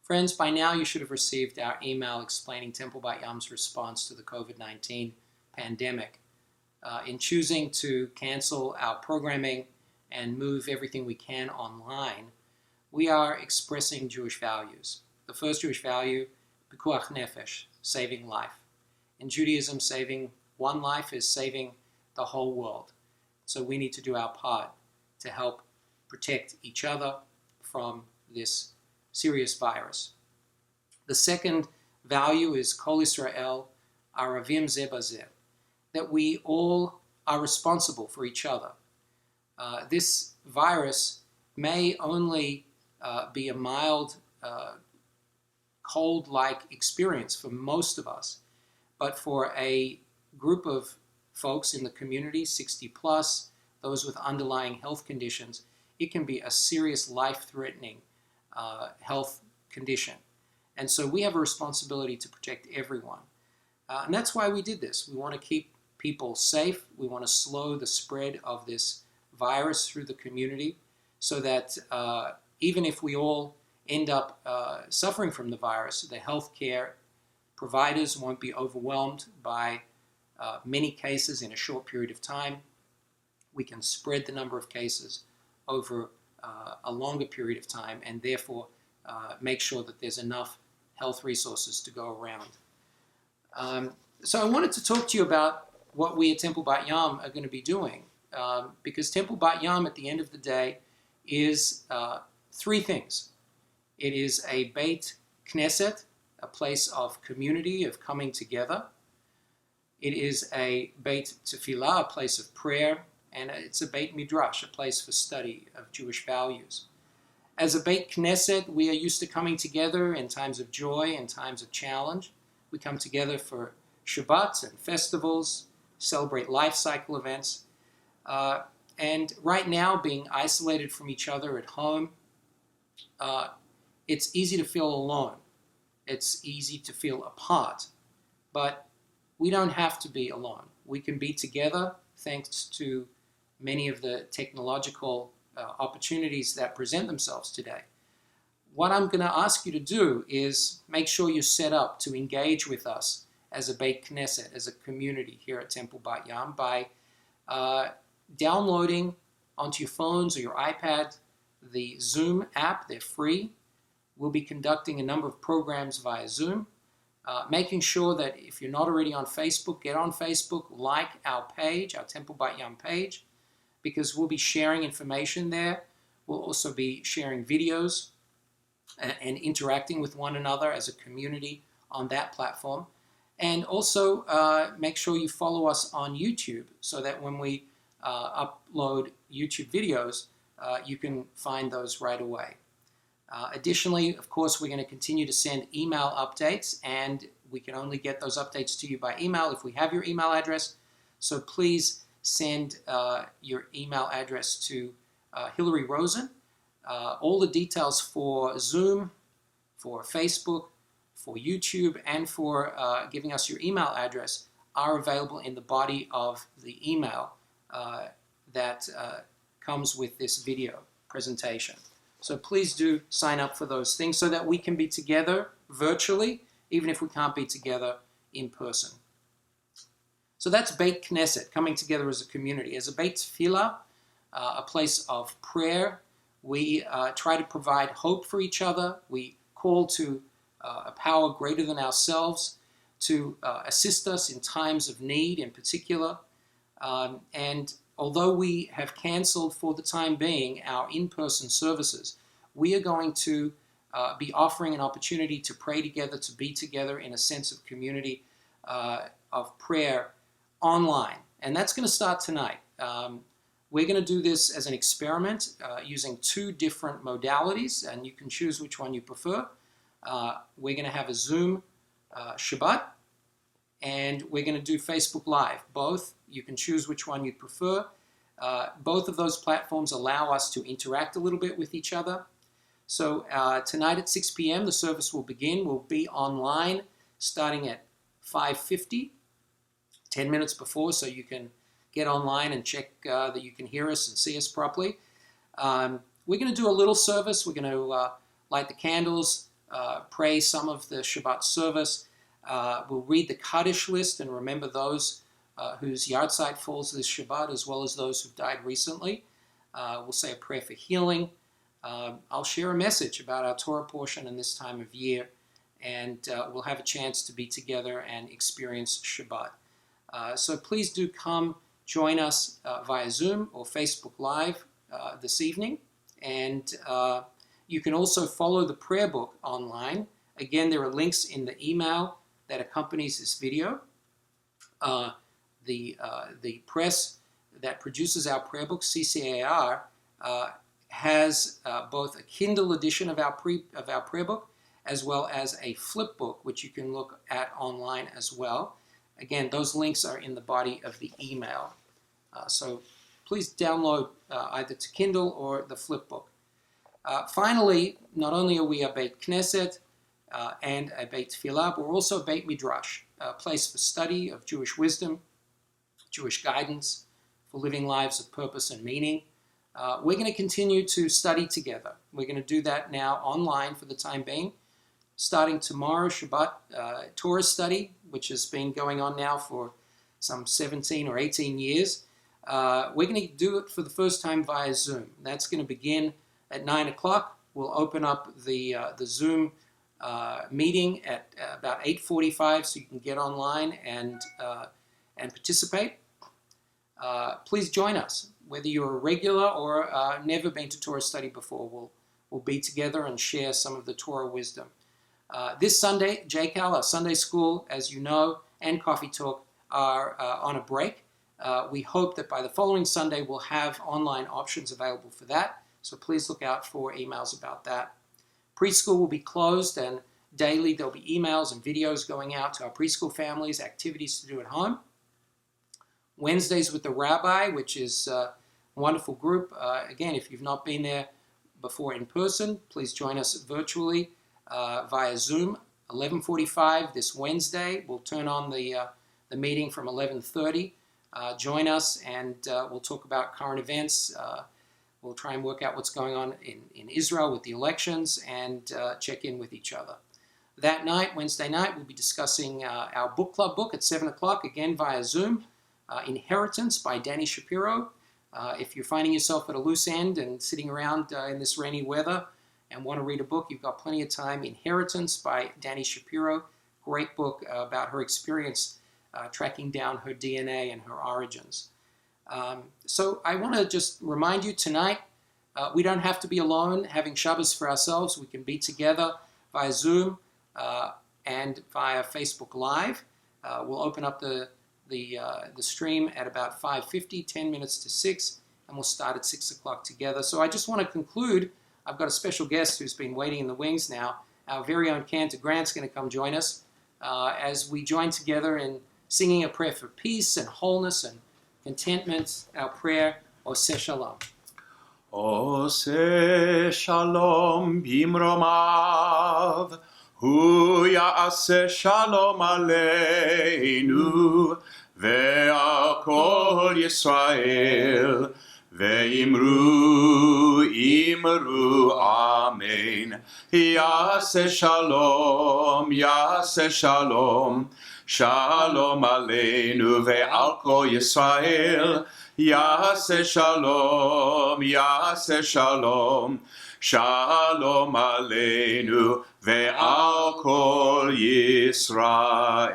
Friends, by now you should have received our email explaining Temple Bat Yam's response to the COVID-19 pandemic. In choosing to cancel our programming and move everything we can online, we are expressing Jewish values. The first Jewish value, pikuach nefesh, saving life. In Judaism, saving one life is saving the whole world. So we need to do our part to help protect each other from this serious virus. The second value is Kol Yisrael Aravim Zeh Bazeh, that we all are responsible for each other. This virus may only be a mild cold-like experience for most of us, but for a group of folks in the community, 60 plus, those with underlying health conditions, it can be a serious life-threatening health condition. And so we have a responsibility to protect everyone. And that's why we did this. We want to keep people safe. We want to slow the spread of this virus through the community so that even if we all end up suffering from the virus, the healthcare providers won't be overwhelmed by many cases in a short period of time. We can spread the number of cases over a longer period of time and therefore make sure that there's enough health resources to go around. So I wanted to talk to you about what we at Temple Bat Yam are going to be doing, because Temple Bat Yam at the end of the day is three things. It is a Beit Knesset, a place of community, of coming together. It is a Beit Tefillah, a place of prayer, and it's a Beit Midrash, a place for study of Jewish values. As a Beit Knesset, we are used to coming together in times of joy and times of challenge. We come together for Shabbat and festivals, celebrate life cycle events. And right now, being isolated from each other at home, it's easy to feel alone. It's easy to feel apart. But we don't have to be alone. We can be together thanks to many of the technological opportunities that present themselves today. What I'm going to ask you to do is make sure you're set up to engage with us as a Beit Knesset, as a community here at Temple Bat Yam by downloading onto your phones or your iPad the Zoom app. They're free. We'll be conducting a number of programs via Zoom, making sure that if you're not already on Facebook, get on Facebook, like our page, our Temple Bat Yam page, because we'll be sharing information there. We'll also be sharing videos and interacting with one another as a community on that platform. And also make sure you follow us on YouTube so that when we upload YouTube videos, you can find those right away. Additionally, of course, we're going to continue to send email updates, and we can only get those updates to you by email if we have your email address. So please send your email address to Hillary Rosen. All the details for Zoom, for Facebook, for YouTube, and for giving us your email address are available in the body of the email that comes with this video presentation. So please do sign up for those things so that we can be together virtually, even if we can't be together in person. So that's Beit Knesset, coming together as a community. As a Beit Tefillah, a place of prayer, we try to provide hope for each other. We call to a power greater than ourselves to assist us in times of need in particular. And although we have canceled for the time being our in-person services, we are going to be offering an opportunity to pray together, to be together in a sense of community of prayer online. And that's going to start tonight. We're going to do this as an experiment using two different modalities, and you can choose which one you prefer. We're going to have a Zoom Shabbat, and we're going to do Facebook Live. Both, you can choose which one you prefer. Both of those platforms allow us to interact a little bit with each other. So tonight at 6 p.m. the service will begin. We'll be online starting at 5:50, 10 minutes before, so you can get online and check that you can hear us and see us properly. We're going to do a little service. We're going to light the candles, pray some of the Shabbat service. We'll read the Kaddish list and remember those whose yahrzeit falls this Shabbat, as well as those who've died recently. We'll say a prayer for healing. I'll share a message about our Torah portion in this time of year, and we'll have a chance to be together and experience Shabbat. So please do come join us via Zoom or Facebook Live this evening. And you can also follow the prayer book online. Again, there are links in the email that accompanies this video. The press that produces our prayer book, CCAR, has both a Kindle edition of our prayer book as well as a flip book, which you can look at online as well. Again, those links are in the body of the email. So please download either to Kindle or the flip book. Finally, not only are we a Beit Knesset and a Beit Tefillah, but we're also a Beit Midrash, a place for study of Jewish wisdom, Jewish guidance, for living lives of purpose and meaning. We're going to continue to study together. We're going to do that now online for the time being. Starting tomorrow, Shabbat, Torah Study, which has been going on now for some 17 or 18 years. We're going to do it for the first time via Zoom. That's going to begin at 9 o'clock. We'll open up the Zoom meeting at about 8:45, so you can get online and participate. Please join us, whether you're a regular or never been to Torah Study before. We'll be together and share some of the Torah wisdom. This Sunday, JCal, our Sunday school, as you know, and Coffee Talk are on a break. We hope that by the following Sunday we'll have online options available for that, so please look out for emails about that. Preschool will be closed, and daily there'll be emails and videos going out to our preschool families, activities to do at home. Wednesdays with the Rabbi, which is a wonderful group. Again, if you've not been there before in person, please join us virtually via Zoom. 11:45 this Wednesday. We'll turn on the meeting from 11:30. Join us, and we'll talk about current events. We'll try and work out what's going on in Israel with the elections and check in with each other. That night, Wednesday night, we'll be discussing our book club book at 7 o'clock, again via Zoom. Inheritance by Danny Shapiro. If you're finding yourself at a loose end and sitting around in this rainy weather and want to read a book, you've got plenty of time. Inheritance by Danny Shapiro. Great book about her experience tracking down her DNA and her origins. So I want to just remind you tonight, we don't have to be alone having Shabbos for ourselves. We can be together via Zoom and via Facebook Live. We'll open up the stream at about 5:50, 10 minutes to 6, and we'll start at 6 o'clock together. So I just want to conclude. I've got a special guest who's been waiting in the wings now. Our very own Cantor Grant's going to come join us as we join together in singing a prayer for peace and wholeness and contentment. Our prayer, Oseh Shalom. Oseh Shalom bimromav, hu ya'aseh shalom aleinu, ve'al kol Yisrael, ve'imru amen. Ya'aseh shalom, shalom aleinu ve'al kol Yisrael. Ya'aseh shalom, shalom aleinu ve'al kol Yisrael.